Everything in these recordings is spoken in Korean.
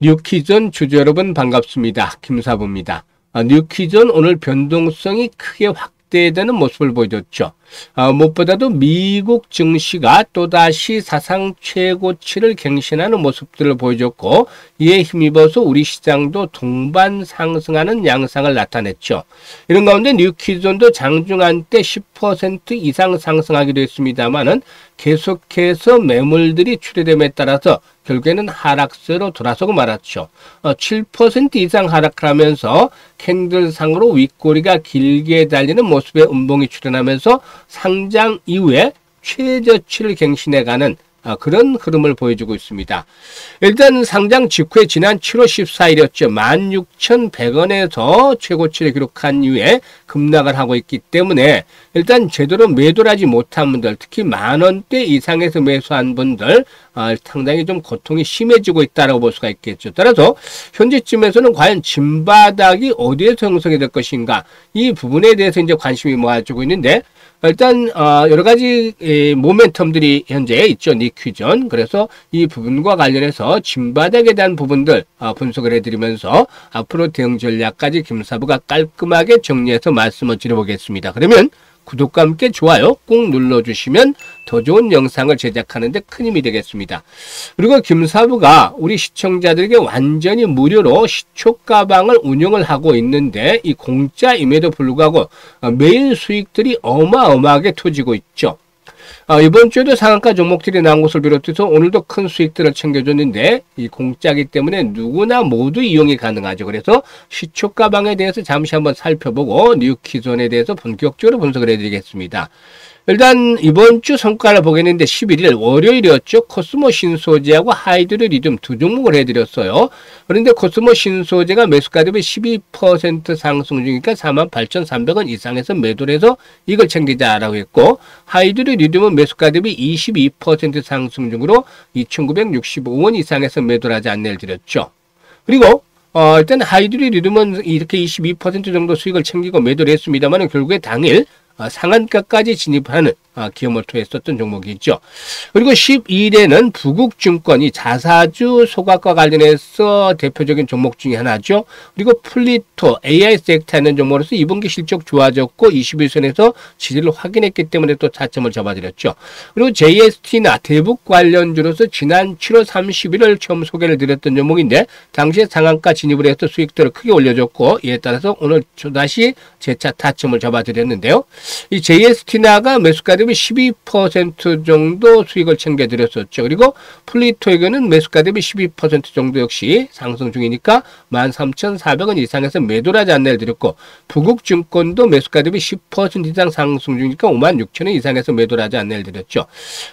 뉴퀴즈원 주주 여러분 반갑습니다. 김사부입니다. 뉴퀴즈원 오늘 변동성이 크게 확대되는 모습을 보여줬죠. 무엇보다도 미국 증시가 또다시 사상 최고치를 갱신하는 모습들을 보여줬고, 이에 힘입어서 우리 시장도 동반 상승하는 양상을 나타냈죠. 이런 가운데 뉴퀴즈원도 장중한 때 10% 이상 상승하기도 했습니다만은 계속해서 매물들이 출회됨에 따라서 결국에는 하락세로 돌아서고 말았죠. 7% 이상 하락하면서 캔들상으로 윗꼬리가 길게 달리는 모습의 음봉이 출현하면서 상장 이후에 최저치를 갱신해가는 그런 흐름을 보여주고 있습니다. 일단 상장 직후에 지난 7월 14일이었죠. 16,100원에서 최고치를 기록한 이후에 급락을 하고 있기 때문에 일단 제대로 매도를 하지 못한 분들, 특히 만원대 이상에서 매수한 분들 상당히 좀 고통이 심해지고 있다고 볼 수가 있겠죠. 따라서 현재쯤에서는 과연 진바닥이 어디에서 형성이 될 것인가, 이 부분에 대해서 이제 관심이 모아지고 있는데, 일단 여러 가지 모멘텀들이 현재 있죠. 뉴퀴즈원. 그래서 이 부분과 관련해서 진바닥에 대한 부분들 분석을 해드리면서 앞으로 대응 전략까지 김사부가 깔끔하게 정리해서 말씀을 드려보겠습니다. 그러면 구독과 함께 좋아요 꾹 눌러주시면 더 좋은 영상을 제작하는 데 큰 힘이 되겠습니다. 그리고 김사부가 우리 시청자들에게 완전히 무료로 시초가방을 운영을 하고 있는데, 이 공짜임에도 불구하고 매일 수익들이 어마어마하게 터지고 있죠. 이번 주에도 상한가 종목들이 나온 것을 비롯해서 오늘도 큰 수익들을 챙겨줬는데, 이 공짜이기 때문에 누구나 모두 이용이 가능하죠. 그래서 시초가방에 대해서 잠시 한번 살펴보고 뉴퀴즈원에 대해서 본격적으로 분석을 해드리겠습니다. 일단 이번 주 성과를 보겠는데 11일 월요일이었죠. 코스모 신소재하고 하이드로 리튬 두 종목을 해드렸어요. 그런데 코스모 신소재가 매수가 대비 12% 상승 중이니까 48,300원 이상에서 매도를 해서 이걸 챙기자라고 했고, 하이드로 리튬은 매수가 대비 22% 상승 중으로 2,965원 이상에서 매도를 하지 않내를 드렸죠. 그리고 일단 하이드로 리튬은 이렇게 22% 정도 수익을 챙기고 매도를 했습니다만 결국에 당일 상한가까지 진입하는 기업을 통했었던 종목이 있죠. 그리고 12일에는 부국증권이 자사주 소각과 관련해서 대표적인 종목 중에 하나죠. 그리고 플리토 AI 섹터 하는 종목으로서 2분기 실적 좋아졌고 21선에서 지지를 확인했기 때문에 또 타점을 잡아드렸죠. 그리고 JST나 대북 관련주로서 지난 7월 31일 처음 소개를 드렸던 종목인데, 당시에 상한가 진입을 해서 수익들을 크게 올려줬고, 이에 따라서 오늘 다시 재차 타점을 잡아드렸는데요. 이 JST나가 매수가 대비 12% 정도 수익을 챙겨드렸었죠. 그리고 플리토에게는 매수가 대비 12% 정도 역시 상승 중이니까 13,400원 이상에서 매도를 하지 않내를 드렸고, 부국증권도 매수가 대비 10% 이상 상승 중이니까 56,000원 이상에서 매도를 하지 않내를 드렸죠.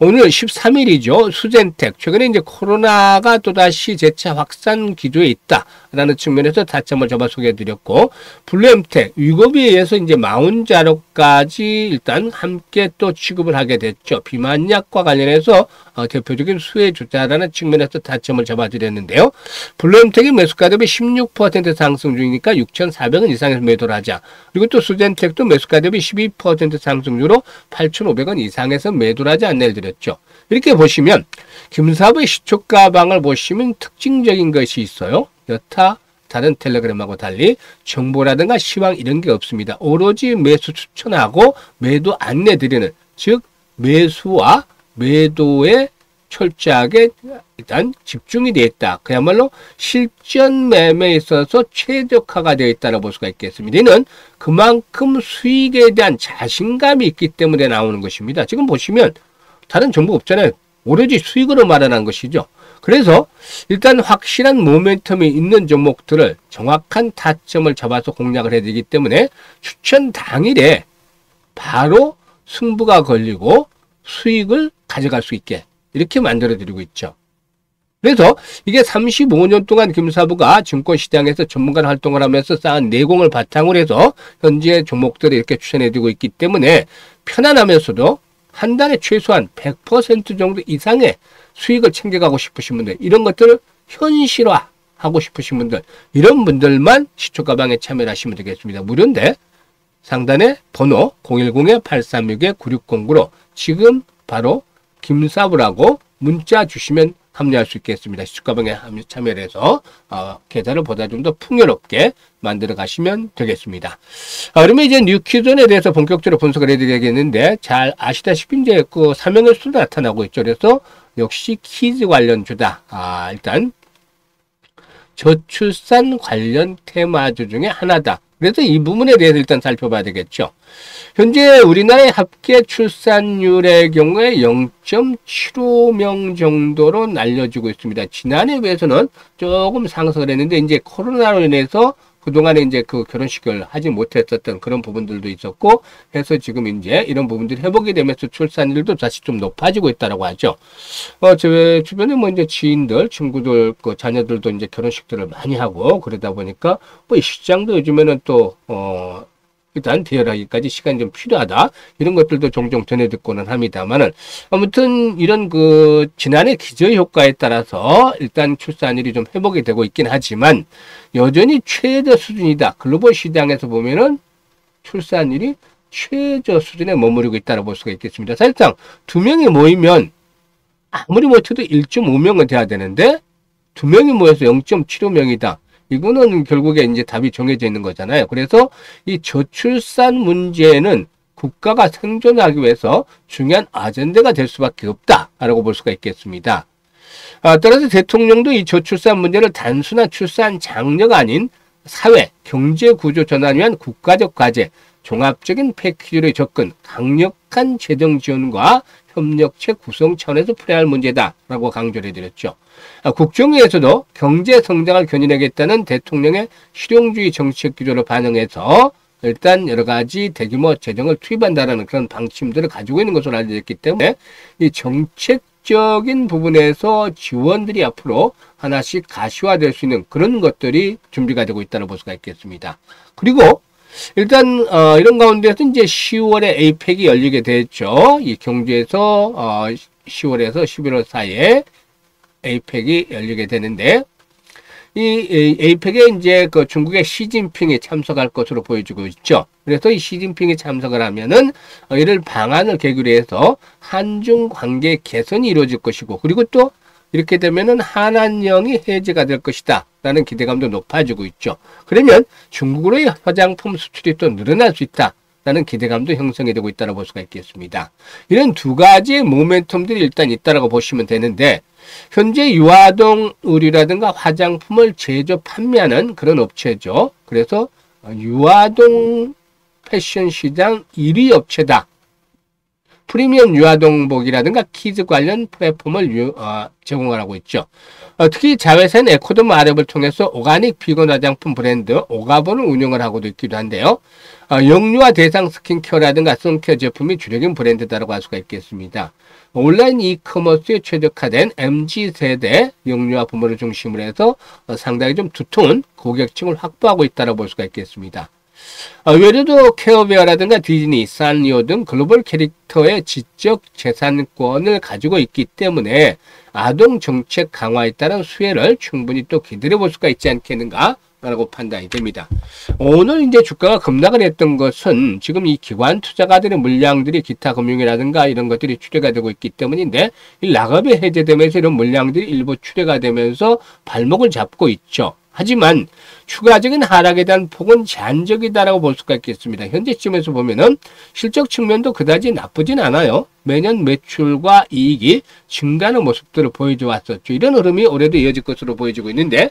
오늘 13일이죠. 수젠텍. 최근에 이제 코로나가 또다시 재차 확산 기조에 있다라는 측면에서 타점을 잡아 소개해드렸고, 블루엠텍 위급에 의해서 이제 마운자로까지 일단 함께 또 취급을 하게 됐죠. 비만약과 관련해서 대표적인 수혜주자라는 측면에서 타점을 잡아드렸는데요. 블루엠텍이 매수가 대비 16% 상승 중이니까 6,400원 이상에서 매도를 하자. 그리고 또 수젠텍도 매수가 대비 12% 상승률로 8,500원 이상에서 매도를 하지 않내를 드렸죠. 이렇게 보시면 김사부의 시초가방을 보시면 특징적인 것이 있어요. 여타 다른 텔레그램하고 달리 정보라든가 시황 이런 게 없습니다. 오로지 매수 추천하고 매도 안내 드리는, 즉 매수와 매도에 철저하게 일단 집중이 되어 있다. 그야말로 실전 매매에 있어서 최적화가 되어 있다고 볼 수가 있겠습니다. 이는 그만큼 수익에 대한 자신감이 있기 때문에 나오는 것입니다. 지금 보시면 다른 정보 없잖아요. 오로지 수익으로 마련한 것이죠. 그래서 일단 확실한 모멘텀이 있는 종목들을 정확한 타점을 잡아서 공략을 해드리기 때문에 추천 당일에 바로 승부가 걸리고 수익을 가져갈 수 있게 이렇게 만들어 드리고 있죠. 그래서 이게 35년 동안 김사부가 증권시장에서 전문가 활동을 하면서 쌓은 내공을 바탕으로 해서 현재 종목들을 이렇게 추천해드리고 있기 때문에 편안하면서도 한 달에 최소한 100% 정도 이상의 수익을 챙겨가고 싶으신 분들, 이런 것들을 현실화하고 싶으신 분들, 이런 분들만 시초가방에 참여를 하시면 되겠습니다. 무료인데 상단에 번호 010-836-9609로 지금 바로 김사부라고 문자 주시면 합류할 수 있겠습니다. 시축가방에 참여를 해서 계좌를 보다 좀 더 풍요롭게 만들어 가시면 되겠습니다. 그러면 이제 뉴키존에 대해서 본격적으로 분석을 해드려야겠는데, 잘 아시다시피 이제 그 사명의 수도 나타나고 있죠. 그래서 역시 키즈 관련주다. 일단 저출산 관련 테마주 중에 하나다. 그래서 이 부분에 대해서 일단 살펴봐야 되겠죠. 현재 우리나라의 합계 출산율의 경우에 0.75명 정도로 알려지고 있습니다. 지난해에 비해서는 조금 상승을 했는데, 이제 코로나로 인해서 그동안에 이제 그 결혼식을 하지 못했었던 그런 부분들도 있었고 해서 지금 이제 이런 부분들이 회복이 되면서 출산율도 다시 좀 높아지고 있다라고 하죠. 제 주변에 뭐 이제 지인들, 친구들, 그 자녀들도 이제 결혼식들을 많이 하고 그러다 보니까 뭐 이 시장도 요즘에는 또, 일단 대열하기까지 시간이 좀 필요하다. 이런 것들도 종종 전해 듣고는 합니다만은, 아무튼 이런 그 지난해 기저효과에 따라서 일단 출산율이 좀 회복이 되고 있긴 하지만 여전히 최저 수준이다. 글로벌 시장에서 보면은 출산율이 최저 수준에 머무르고 있다고 볼 수가 있겠습니다. 사실상 두 명이 모이면 아무리 못해도 1.5명은 돼야 되는데 두 명이 모여서 0.75명이다. 이거는 결국에 이제 답이 정해져 있는 거잖아요. 그래서 이 저출산 문제는 국가가 생존하기 위해서 중요한 아젠다가 될 수밖에 없다라고 볼 수가 있겠습니다. 따라서 대통령도 이 저출산 문제를 단순한 출산 장려가 아닌 사회, 경제 구조 전환을 위한 국가적 과제, 종합적인 패키지로 접근, 강력한 재정 지원과 협력체 구성 차원에서 풀어야 할 문제다라고 강조를 해드렸죠. 국정위에서도 경제 성장을 견인하겠다는 대통령의 실용주의 정책 기조를 반영해서 일단 여러 가지 대규모 재정을 투입한다는 그런 방침들을 가지고 있는 것으로 알려졌기 때문에 이 정책적인 부분에서 지원들이 앞으로 하나씩 가시화될 수 있는 그런 것들이 준비가 되고 있다고 볼 수가 있겠습니다. 그리고 일단 이런 가운데서 이제 10월에 에이펙이 열리게 됐죠. 이 경주에서 10월에서 11월 사이에 에이펙이 열리게 되는데, 이 에이펙에 이제 그 중국의 시진핑이 참석할 것으로 보여지고 있죠. 그래서 이 시진핑이 참석을 하면은 이를 방안을 계기로 해서 한중 관계 개선이 이루어질 것이고, 그리고 또 이렇게 되면은 한한령이 해제가 될 것이다 라는 기대감도 높아지고 있죠. 그러면 중국으로의 화장품 수출이 또 늘어날 수 있다 라는 기대감도 형성이 되고 있다고 볼 수가 있겠습니다. 이런 두 가지의 모멘텀들이 일단 있다고 보시면 되는데, 현재 유아동 의류라든가 화장품을 제조 판매하는 그런 업체죠. 그래서 유아동 패션 시장 1위 업체다. 프리미엄 유아동복이라든가 키즈 관련 플랫폼을 제공을 하고 있죠. 특히 자회사인 에코돔 아랩을 통해서 오가닉 비건 화장품 브랜드 오가본을 운영을 하고도 있기도 한데요. 영유아 대상 스킨케어라든가 선케어 제품이 주력인 브랜드다라고 할 수가 있겠습니다. 온라인 이커머스에 최적화된 MZ세대 영유아 부모를 중심으로 해서 상당히 좀 두터운 고객층을 확보하고 있다고 볼 수가 있겠습니다. 외래도 케어베어라든가 디즈니, 산리오 등 글로벌 캐릭터의 지적 재산권을 가지고 있기 때문에 아동 정책 강화에 따른 수혜를 충분히 또 기다려 볼 수가 있지 않겠는가 라고 판단이 됩니다. 오늘 이제 주가가 급락을 했던 것은 지금 이 기관 투자가들의 물량들이 기타 금융이라든가 이런 것들이 출회가 되고 있기 때문인데, 이 락업이 해제되면서 이런 물량들이 일부 출회가 되면서 발목을 잡고 있죠. 하지만 추가적인 하락에 대한 폭은 제한적이다라고 볼 수가 있겠습니다. 현재쯤에서 보면은 실적 측면도 그다지 나쁘진 않아요. 매년 매출과 이익이 증가하는 모습들을 보여줘 왔었죠. 이런 흐름이 올해도 이어질 것으로 보여지고 있는데,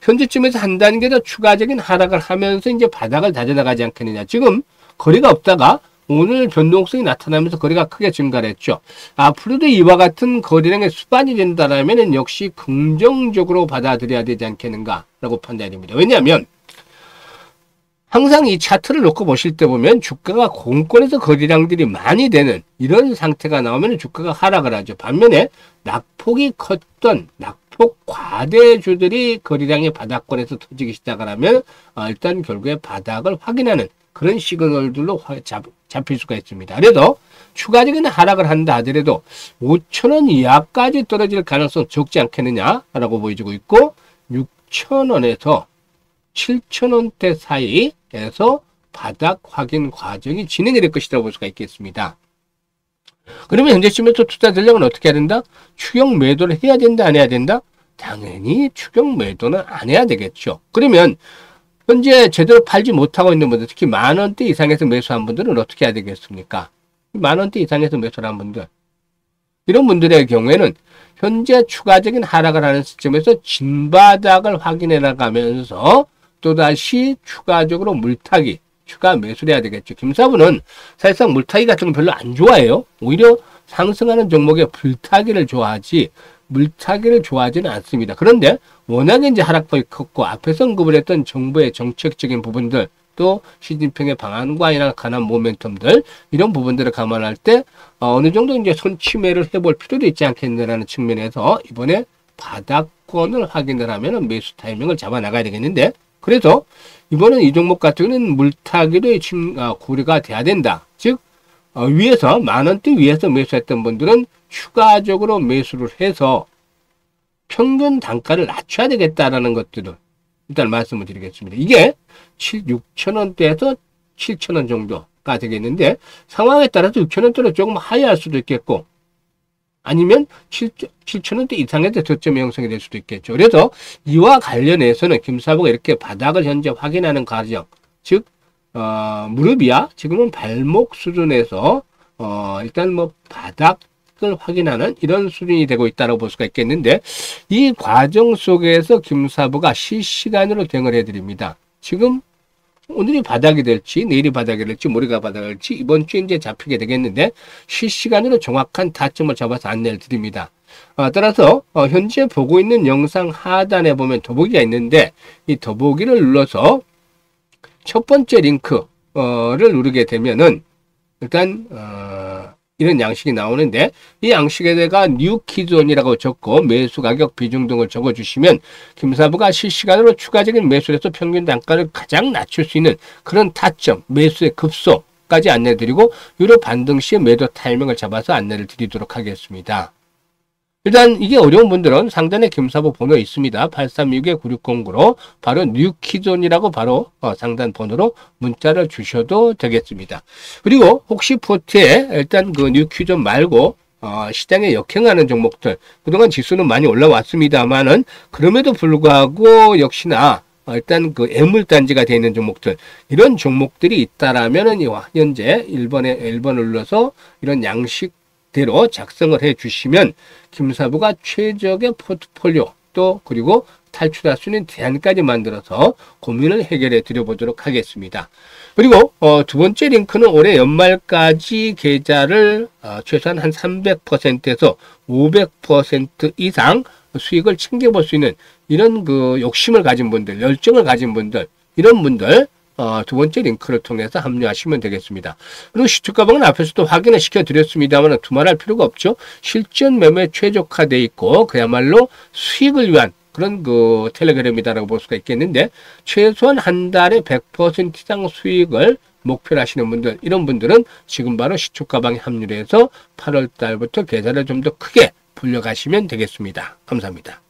현재쯤에서 한 단계 더 추가적인 하락을 하면서 이제 바닥을 다져나가지 않겠느냐. 지금 거래가 없다가 오늘 변동성이 나타나면서 거래가 크게 증가를 했죠. 앞으로도 이와 같은 거래량의 수반이 된다면 역시 긍정적으로 받아들여야 되지 않겠는가라고 판단이 됩니다. 왜냐하면 항상 이 차트를 놓고 보실 때 보면 주가가 공권에서 거래량들이 많이 되는 이런 상태가 나오면 주가가 하락을 하죠. 반면에 낙폭이 컸던 낙폭 과대주들이 거래량의 바닥권에서 터지기 시작을 하면 일단 결국에 바닥을 확인하는 그런 시그널들로 잡힐 수가 있습니다. 그래도 추가적인 하락을 한다 하더라도 5,000원 이하까지 떨어질 가능성 적지 않겠느냐라고 보여지고 있고, 6,000원에서 7,000원대 사이에서 바닥 확인 과정이 진행이 될 것이라고 볼 수가 있겠습니다. 그러면 현재 시점에서 투자 전략은 어떻게 해야 된다? 추격 매도를 해야 된다, 안 해야 된다? 당연히 추격 매도는 안 해야 되겠죠. 그러면 현재 제대로 팔지 못하고 있는 분들, 특히 10,000원대 이상에서 매수한 분들은 어떻게 해야 되겠습니까? 10,000원대 이상에서 매수를 한 분들, 이런 분들의 경우에는 현재 추가적인 하락을 하는 시점에서 진바닥을 확인해 나가면서 또다시 추가적으로 물타기, 추가 매수를 해야 되겠죠. 김사부는 사실상 물타기 같은 건 별로 안 좋아해요. 오히려 상승하는 종목에 불타기를 좋아하지 물타기를 좋아하지는 않습니다. 그런데 워낙에 이제 하락폭이 컸고 앞에서 언급을 했던 정부의 정책적인 부분들, 또 시진핑의 방안과 관한 모멘텀들, 이런 부분들을 감안할 때 어느 정도 이제 손치매를 해볼 필요도 있지 않겠느냐는 측면에서 이번에 바닥권을 확인을 하면 매수 타이밍을 잡아 나가야 되겠는데, 그래서 이번엔 이 종목 같은 경우는 물타기도 고려가 돼야 된다. 즉 위에서 10,000원대 위에서 매수했던 분들은 추가적으로 매수를 해서 평균 단가를 낮춰야 되겠다라는 것들을 일단 말씀을 드리겠습니다. 이게 6,000원대에서 7,000원 정도가 되겠는데, 상황에 따라서 6,000원대로 조금 하회할 수도 있겠고, 아니면 7,000원대 이상의 저점이 형성이 될 수도 있겠죠. 그래서 이와 관련해서는 김사부가 이렇게 바닥을 현재 확인하는 과정, 즉 무릎이야 지금은 발목 수준에서 일단 뭐 바닥을 확인하는 이런 수준이 되고 있다고 볼 수가 있겠는데, 이 과정 속에서 김사부가 실시간으로 대응을 해드립니다. 지금 오늘이 바닥이 될지 내일이 바닥이 될지 모레가 바닥이 될지 이번 주에 이제 잡히게 되겠는데, 실시간으로 정확한 타점을 잡아서 안내를 드립니다. 따라서 현재 보고 있는 영상 하단에 보면 더보기가 있는데, 이 더보기를 눌러서 첫 번째 링크를 누르게 되면은 일단 이런 양식이 나오는데, 이 양식에다가 뉴키존이라고 적고 매수 가격 비중 등을 적어주시면 김사부가 실시간으로 추가적인 매수를 해서 평균 단가를 가장 낮출 수 있는 그런 타점, 매수의 급소까지 안내드리고 유로 반등 시에 매도 타이밍을 잡아서 안내를 드리도록 하겠습니다. 일단 이게 어려운 분들은 상단에 김사부 번호 있습니다. 8362-9609로 바로 뉴키존이라고 바로 상단 번호로 문자를 주셔도 되겠습니다. 그리고 혹시 포트에 일단 그 뉴키존 말고 시장에 역행하는 종목들, 그동안 지수는 많이 올라왔습니다만은 그럼에도 불구하고 역시나 일단 그 애물단지가 되어 있는 종목들, 이런 종목들이 있다라면은 현재 1번을 눌러서 이런 양식대로 작성을 해 주시면 김사부가 최적의 포트폴리오, 또 그리고 탈출할 수 있는 대안까지 만들어서 고민을 해결해 드려보도록 하겠습니다. 그리고 두 번째 링크는 올해 연말까지 계좌를 최소한 한 300%에서 500% 이상 수익을 챙겨볼 수 있는 이런 그 욕심을 가진 분들, 열정을 가진 분들, 이런 분들 두 번째 링크를 통해서 합류하시면 되겠습니다. 그리고 시초가방은 앞에서도 확인을 시켜드렸습니다만 두말할 필요가 없죠. 실전 매매 최적화되어 있고 그야말로 수익을 위한 그런 그 텔레그램이다라고 볼 수가 있겠는데, 최소한 한 달에 100% 이상 수익을 목표로 하시는 분들, 이런 분들은 지금 바로 시초가방에 합류해서 8월 달부터 계좌를 좀 더 크게 불려가시면 되겠습니다. 감사합니다.